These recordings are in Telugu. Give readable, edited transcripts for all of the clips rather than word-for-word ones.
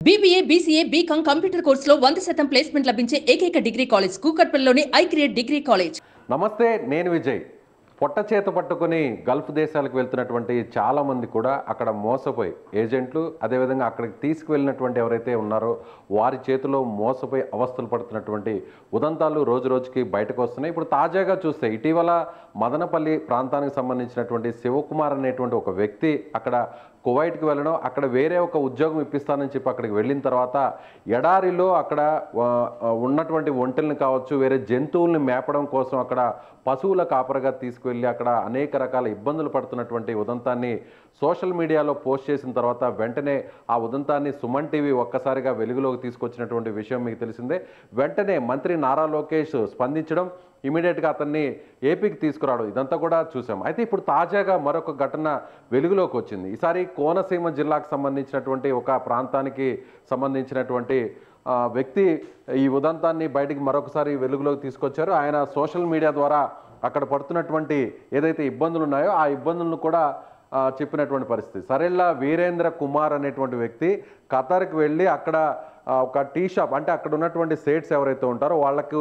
BBA, BCA, BCom కంప్యూటర్ కోర్సులో 100% ప్లేస్మెంట్ లభించే ఏకైక డిగ్రీ కాలేజ్ కూకట్పల్లిలోని ఐక్రియేట్ డిగ్రీ కాలేజ్. నమస్తే, నేను విజయ్. పొట్ట చేత పట్టుకొని గల్ఫ్ దేశాలకు వెళ్తున్నటువంటి చాలామంది కూడా అక్కడ మోసపోయి ఏజెంట్లు, అదేవిధంగా అక్కడికి తీసుకువెళ్ళినటువంటి ఎవరైతే ఉన్నారో వారి చేతిలో మోసపోయి అవస్థలు పడుతున్నటువంటి ఉదంతాలు రోజు రోజుకి బయటకు వస్తున్నాయి. ఇప్పుడు తాజాగా చూస్తే ఇటీవల మదనపల్లి ప్రాంతానికి సంబంధించినటువంటి శివకుమార్ అనేటువంటి ఒక వ్యక్తి అక్కడ కువైట్కి వెళ్ళడం, అక్కడ వేరే ఒక ఉద్యోగం ఇప్పిస్తానని చెప్పి అక్కడికి వెళ్ళిన తర్వాత ఎడారిలో అక్కడ ఉన్నటువంటి ఒంటెలను కావచ్చు, వేరే జంతువుల్ని మేపడం కోసం అక్కడ పశువుల కాపరగా తీసుకువెళ్ళి అక్కడ అనేక రకాల ఇబ్బందులు పడుతున్నటువంటి ఉదంతాన్ని సోషల్ మీడియాలో పోస్ట్ చేసిన తర్వాత వెంటనే ఆ ఉదంతాన్ని సుమన్ టీవీ ఒక్కసారిగా వెలుగులోకి తీసుకొచ్చినటువంటి విషయం మీకు తెలిసిందే. వెంటనే మంత్రి నారా లోకేష్ స్పందించడం, ఇమీడియట్గా అతన్ని ఏపీకి తీసుకురావడం, ఇదంతా కూడా చూసాం. అయితే ఇప్పుడు తాజాగా మరొక ఘటన వెలుగులోకి వచ్చింది. ఈసారి కోనసీమ జిల్లాకు సంబంధించినటువంటి ఒక ప్రాంతానికి సంబంధించినటువంటి వ్యక్తి ఈ ఉదంతాన్ని బయటికి మరొకసారి వెలుగులోకి తీసుకొచ్చారు. ఆయన సోషల్ మీడియా ద్వారా అక్కడ పడుతున్నటువంటి ఏదైతే ఇబ్బందులు ఉన్నాయో ఆ ఇబ్బందులను కూడా చెప్పినటువంటి పరిస్థితి. సరెళ్ళ వీరేంద్ర కుమార్ అనేటువంటి వ్యక్తి ఖతార్కి వెళ్ళి అక్కడ ఒక టీ షాప్, అంటే అక్కడ ఉన్నటువంటి సేట్స్ ఎవరైతే ఉంటారో వాళ్లకు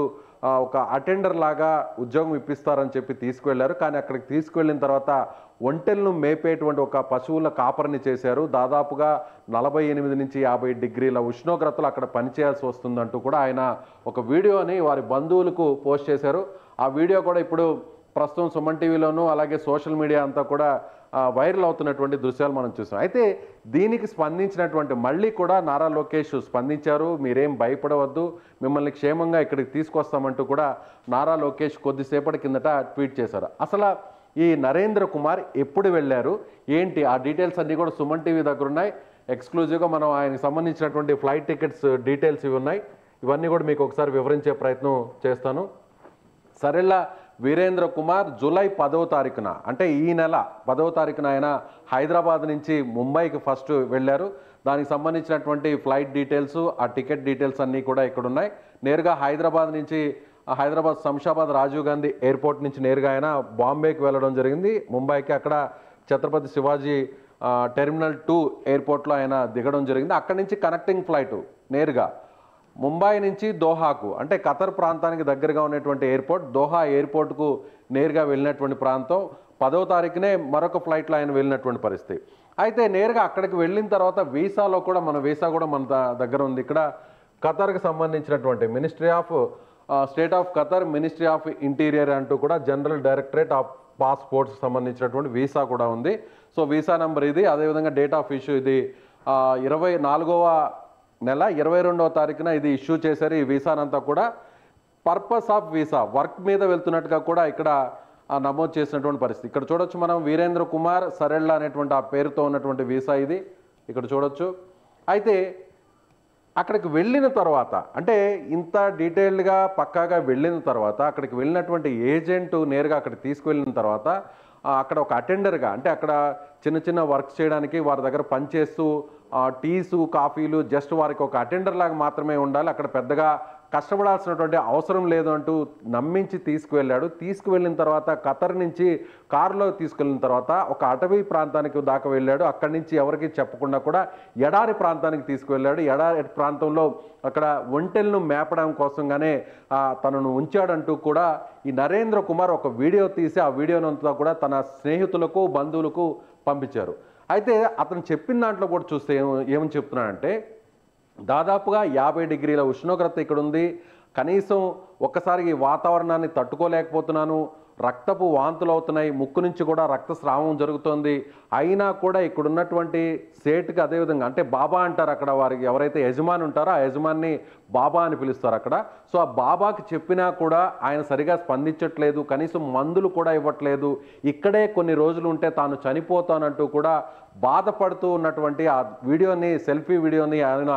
ఒక అటెండర్ లాగా ఉద్యోగం ఇప్పిస్తారని చెప్పి తీసుకువెళ్ళారు. కానీ అక్కడికి తీసుకువెళ్ళిన తర్వాత ఒంటెలను మేపేటువంటి ఒక పశువుల కాపరిని చేశారు. దాదాపుగా 48 నుంచి 50 డిగ్రీల ఉష్ణోగ్రతలు అక్కడ పనిచేయాల్సి వస్తుందంటూ కూడా ఆయన ఒక వీడియోని వారి బంధువులకు పోస్ట్ చేశారు. ఆ వీడియో కూడా ఇప్పుడు ప్రస్తుతం సుమన్ టీవీలోనూ అలాగే సోషల్ మీడియా అంతా కూడా వైరల్ అవుతున్నటువంటి దృశ్యాలు మనం చూసాం. అయితే దీనికి స్పందించినటువంటి మళ్ళీ కూడా నారా లోకేష్ స్పందించారు. మీరేం భయపడవద్దు, మిమ్మల్ని క్షేమంగా ఇక్కడికి తీసుకొస్తామంటూ కూడా నారా లోకేష్ కొద్దిసేపటి కిందట ట్వీట్ చేశారు. అసలు ఈ నరేంద్ర కుమార్ ఎప్పుడు వెళ్ళారు ఏంటి, ఆ డీటెయిల్స్ అన్నీ కూడా సుమన్ టీవీ దగ్గర ఉన్నాయి. ఎక్స్క్లూజివ్గా మనం ఆయనకు సంబంధించినటువంటి ఫ్లైట్ టికెట్స్ డీటెయిల్స్ ఇవి ఉన్నాయి. ఇవన్నీ కూడా మీకు ఒకసారి వివరించే ప్రయత్నం చేస్తాను. సరెళ్ళ వీరేంద్ర కుమార్ జూలై 10వ తారీఖున, అంటే ఈ నెల 10వ తారీఖున ఆయన హైదరాబాద్ నుంచి ముంబైకి ఫస్ట్ వెళ్ళారు. దానికి సంబంధించినటువంటి ఫ్లైట్ డీటెయిల్స్, ఆ టికెట్ డీటెయిల్స్ అన్నీ కూడా ఇక్కడ ఉన్నాయి. నేరుగా హైదరాబాద్ నుంచి హైదరాబాద్ శంషాబాద్ రాజీవ్ గాంధీ ఎయిర్పోర్ట్ నుంచి నేరుగా ఆయన బాంబేకి వెళ్ళడం జరిగింది, ముంబైకి. అక్కడ ఛత్రపతి శివాజీ టెర్మినల్ 2 ఎయిర్పోర్ట్లో ఆయన దిగడం జరిగింది. అక్కడి నుంచి కనెక్టింగ్ ఫ్లైట్ నేరుగా ముంబై నుంచి దోహాకు, అంటే ఖతర్ ప్రాంతానికి దగ్గరగా ఉన్నటువంటి ఎయిర్పోర్ట్, దోహా ఎయిర్పోర్ట్కు నేరుగా వెళ్ళినటువంటి ప్రాంతం. 10వ తారీఖునే మరొక ఫ్లైట్లో ఆయన వెళ్ళినటువంటి పరిస్థితి. అయితే నేరుగా అక్కడికి వెళ్ళిన తర్వాత వీసాలో కూడా వీసా కూడా మన దగ్గర ఉంది. ఇక్కడ ఖతర్కి సంబంధించినటువంటి ministry of state of Qatar, ministry of interior అంటూ కూడా జనరల్ డైరెక్టరేట్ ఆఫ్ పాస్పోర్ట్స్ సంబంధించినటువంటి వీసా కూడా ఉంది. సో వీసా నెంబర్ ఇది. అదేవిధంగా డేట్ ఆఫ్ ఇష్యూ ఇది 24వ నెల 22వ తారీఖున ఇది ఇష్యూ చేశారు. ఈ వీసానంతా కూడా పర్పస్ ఆఫ్ వీసా, వర్క్ మీద వెళ్తున్నట్టుగా కూడా ఇక్కడ నమోదు చేసినటువంటి పరిస్థితి. ఇక్కడ చూడొచ్చు మనం, వీరేంద్ర కుమార్ సరెళ్ళ అనేటువంటి ఆ పేరుతో ఉన్నటువంటి వీసా ఇది ఇక్కడ చూడొచ్చు. అయితే అక్కడికి వెళ్ళిన తర్వాత, అంటే ఇంత డీటెయిల్డ్గా పక్కాగా వెళ్ళిన తర్వాత అక్కడికి వెళ్ళినటువంటి ఏజెంట్ నేరుగా అక్కడికి తీసుకువెళ్ళిన తర్వాత అక్కడ ఒక అటెండర్గా, అంటే అక్కడ చిన్న చిన్న వర్క్స్ చేయడానికి వారి దగ్గర పనిచేస్తూ టీసు కాఫీలు జస్ట్ వారికి ఒక అటెండర్ లాగా మాత్రమే ఉండాలి, అక్కడ పెద్దగా కష్టపడాల్సినటువంటి అవసరం లేదు అంటూ నమ్మించి తీసుకువెళ్ళాడు. తీసుకువెళ్ళిన తర్వాత ఖతర్ నుంచి కారులో తీసుకెళ్ళిన తర్వాత ఒక అటవీ ప్రాంతానికి దాకా వెళ్ళాడు. అక్కడి నుంచి ఎవరికి చెప్పకుండా కూడా ఎడారి ప్రాంతానికి తీసుకువెళ్ళాడు. ఎడారి ప్రాంతంలో అక్కడ ఒంటెలను మేపడం కోసంగానే తనను ఉంచాడంటూ కూడా ఈ నరేంద్ర కుమార్ ఒక వీడియో తీసి ఆ వీడియోనంతా కూడా తన స్నేహితులకు బంధువులకు పంపించారు. అయితే అతను చెప్పిన దాంట్లో కూడా చూస్తే ఏమని చెప్తున్నాడంటే, దాదాపుగా 50 డిగ్రీల ఉష్ణోగ్రత ఇక్కడ ఉంది, కనీసం ఒక్కసారి ఈ వాతావరణాన్ని తట్టుకోలేకపోతున్నాను, రక్తపు వాంతులు అవుతున్నాయి, ముక్కు నుంచి కూడా రక్తస్రావం జరుగుతోంది, అయినా కూడా ఇక్కడ ఉన్నటువంటి సేటుకి, అదేవిధంగా అంటే బాబా అంటారు అక్కడ, వారికి ఎవరైతే యజమాని ఉంటారో ఆ యజమాన్ని బాబా అని పిలుస్తారు అక్కడ. సో ఆ బాబాకి చెప్పినా కూడా ఆయన సరిగా స్పందించట్లేదు, కనీసం మందులు కూడా ఇవ్వట్లేదు, ఇక్కడే కొన్ని రోజులు ఉంటే తాను చనిపోతానంటూ కూడా బాధపడుతూ ఉన్నటువంటి ఆ వీడియోని, సెల్ఫీ వీడియోని ఆయన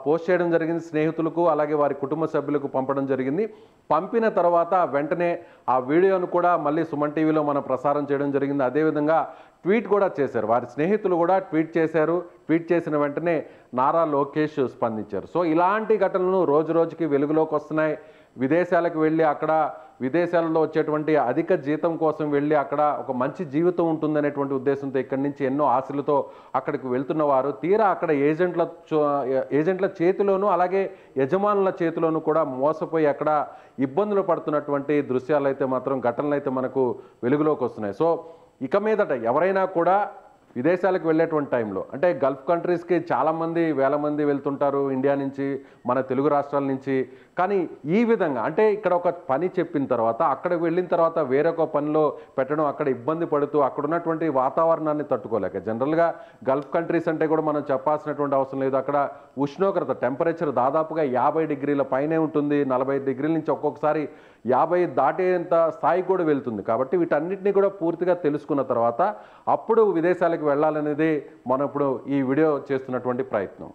పోస్ట్ చేయడం జరిగింది. స్నేహితులకు అలాగే వారి కుటుంబ సభ్యులకు పంపడం జరిగింది. పంపిన తర్వాత వెంటనే ఆ వీడియోను కూడా మళ్ళీ సుమన్ టీవీలో మనం ప్రసారం చేయడం జరిగింది. అదేవిధంగా ట్వీట్ కూడా చేశారు, వారి స్నేహితులు కూడా ట్వీట్ చేశారు. ట్వీట్ చేసిన వెంటనే నారా లోకేష్ స్పందించారు. సో ఇలాంటి ఘటనలు రోజు రోజుకి వెలుగులోకి వస్తున్నాయి. విదేశాలకు వెళ్ళి అక్కడ విదేశాలలో వచ్చేటువంటి అధిక జీతం కోసం వెళ్ళి అక్కడ ఒక మంచి జీవితం ఉంటుందనేటువంటి ఉద్దేశంతో ఇక్కడి నుంచి ఎన్నో ఆశలతో అక్కడికి వెళ్తున్న వారు తీరా అక్కడ ఏజెంట్ల చేతిలోనూ అలాగే యజమానుల చేతిలోనూ కూడా మోసపోయి అక్కడ ఇబ్బందులు పడుతున్నటువంటి దృశ్యాలు అయితే మాత్రం ఘటనలు అయితే మనకు వెలుగులోకి వస్తున్నాయి. సో ఇక మీదట ఎవరైనా కూడా విదేశాలకు వెళ్ళేటువంటి టైంలో అంటే గల్ఫ్ కంట్రీస్కి చాలామంది వేల మంది వెళ్తుంటారు ఇండియా నుంచి, మన తెలుగు రాష్ట్రాల నుంచి. కానీ ఈ విధంగా అంటే ఇక్కడ ఒక పని చెప్పిన తర్వాత అక్కడికి వెళ్ళిన తర్వాత వేరొక పనిలో పెట్టడం, అక్కడ ఇబ్బంది పడుతూ అక్కడ ఉన్నటువంటి వాతావరణాన్ని తట్టుకోలేక, జనరల్గా గల్ఫ్ కంట్రీస్ అంటే కూడా మనం చెప్పాల్సినటువంటి అవసరం లేదు. అక్కడ ఉష్ణోగ్రత టెంపరేచర్ దాదాపుగా 50 డిగ్రీల పైనే ఉంటుంది. 45 డిగ్రీల నుంచి ఒక్కొక్కసారి 50 దాటేంత స్థాయి కూడా వెళ్తుంది. కాబట్టి వీటన్నిటిని కూడా పూర్తిగా తెలుసుకున్న తర్వాత అప్పుడు విదేశాలకు వెళ్ళాలనేది మనం ఇప్పుడు ఈ వీడియో చేస్తున్నటువంటి ప్రయత్నం.